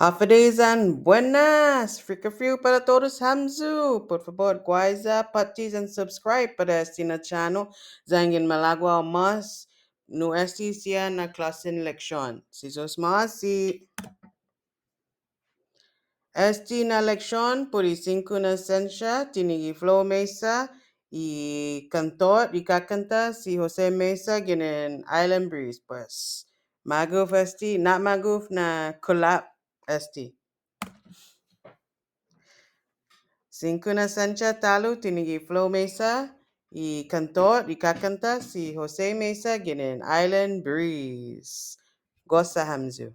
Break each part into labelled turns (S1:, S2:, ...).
S1: Hafidez and buenas, frika frio para todos hamzu. Por favor, guaiza, patis and subscribe para este na channel. Zangin malagua mas no esti sia na clase leksyon. Si sos masi. Esti na leksyon por cinco na sensia, tinigi flow mesa, y cantor, y kakanta si Jose Mesa ginen Island Breeze, pues. Maguf esti, not maguf na collab esti. Cinco na sensia talu tinigi flow mesa, y cantor, y kakanta si Jose Mesa ginen Island Breeze. Gosa hamzu.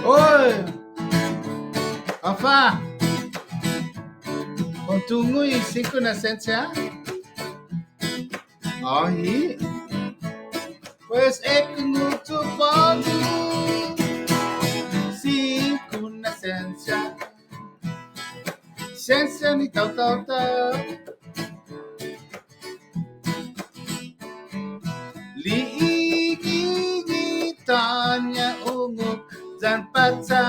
S2: Oi! Afa! Kung tungo isip ko na sensia? Ahi? Pues eknuto bago cinco na sensia. Sensia ni tau tau tau. Liigi ni tanya ungok dan patsa.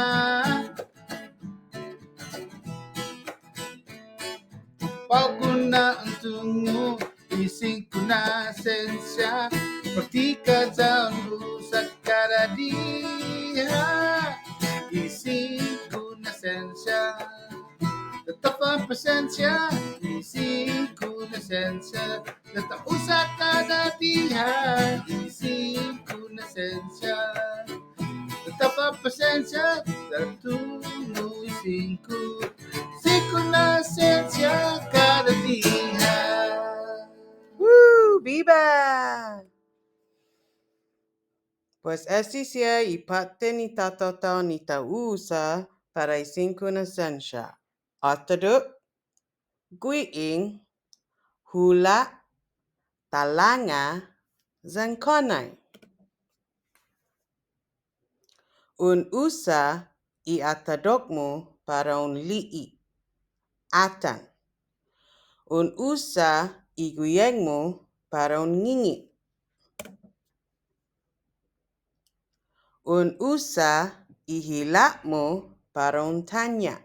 S2: Paguna ang tungo, ising ko na sensia. Pratika zangu sa karadiha, ising ko na sensia. Tetap ang presensya, ising ko na sensia. Tetap usa karadiha, ising ko na sensia. Tetap ang presensya, tungo ising ko. Na sensia cada día.
S1: Woo, Biba! Pues sia y parte ni tatata ni tausa para cinco na sensia. Ataduk, guing, hula, talanga, zankonai. Un usa y atadokmo para un li'i, atan. Un usa y guiengmo para un ngingi. Un usa y hilakmo para un tanya.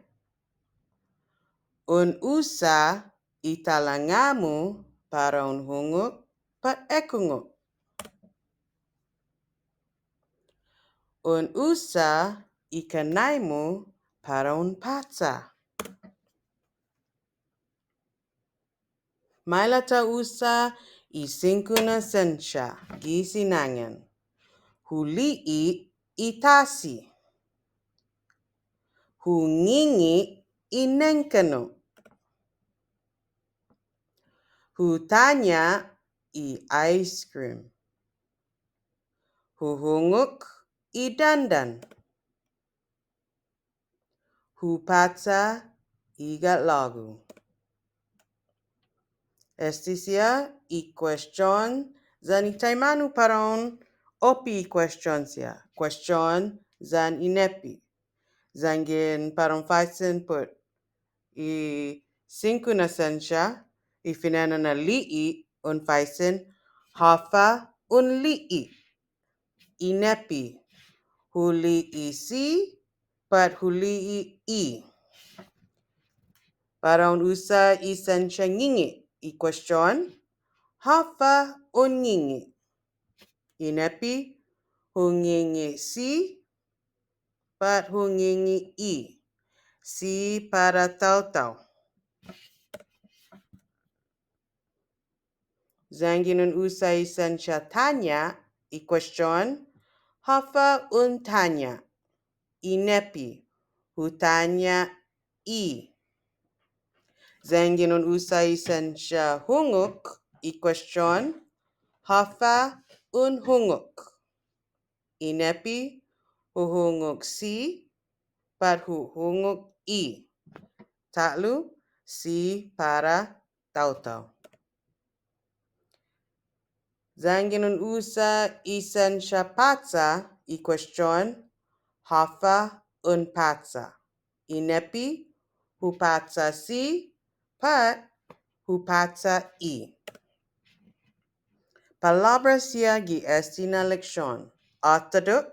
S1: Un usa y talangamu para un hunguk pat ekunguk. Un usa y kanaimu para un patsa. Mailata usa y cinco na sensia gisinangan. Huli'i itasi. Hungingi inenkano. Hutanya i ice cream. Huhunguk i dandan. Hupatsa igat lagu. Estisia i question zan itaimanu paron opi question sia. Question zan inepi. Zangin paron faisen put i cinco na sensia i finana na li'i un faisen hafa un li'i. Inepi. Huli'i si pat huli'i i. Para un usa i sensia ngingi i question hafa un ngingi. Inepi hungingi si pat hungingi i. Si para tau-tau. Zanginun usa i sensia tanya i question hafa un tanya. Inepi hutanya i. Zanginun usa i sensia hunguk i question hafa un hunguk. Inepi huhunguk si pat huhunguk i. Taklu si para tau-tau. Zanginun usa i sensia patsa i question hafa un patsa. Inepi hupatsa si pat hupatsa i. Palabra sia gi esti na leksyon. Ataduk,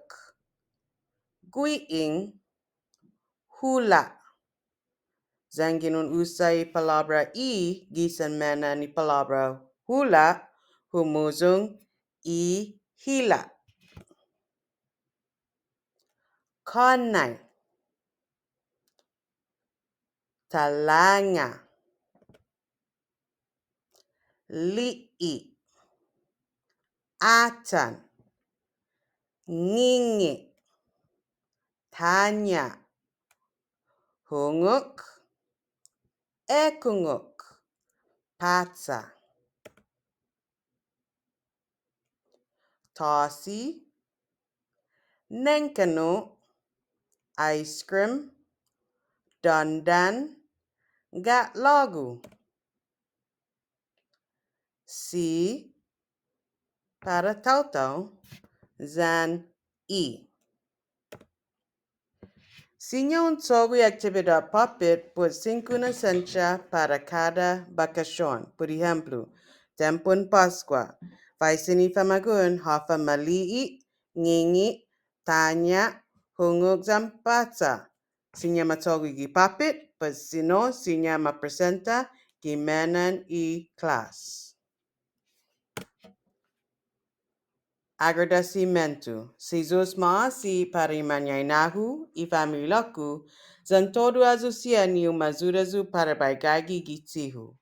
S1: guiing, hula. Zanginun usai palabra I gisan mana ni palabra hula humuzung I hila. Kanay, talanga, li'i, atan, ngingi, tanya, hunguk, ekunguk, patsa, tosi, nenkano, ice cream, dandan, gat lagu. Si para tautau, zan I. Sinyo sobre atividad papit por 5 na sensia para cada bakasyon. Por ejemplo, tempon Pascua. Vai sinifamagun hafa maliit, ngingi, tanya, hungog zampatsa. Sinya matogi gi papit, pas sino sinya mapresenta gimenan I class. Agradecimento. Si Zeus maasi para manyainahu I familaku, zan todo azusia ni umazurazu para baigagi gitihu.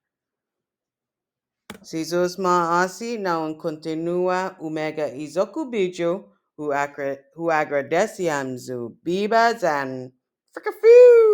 S1: Si Zeus maasi na continua umega izoku bijo hu agradeciamzu. Biba zan frikafu.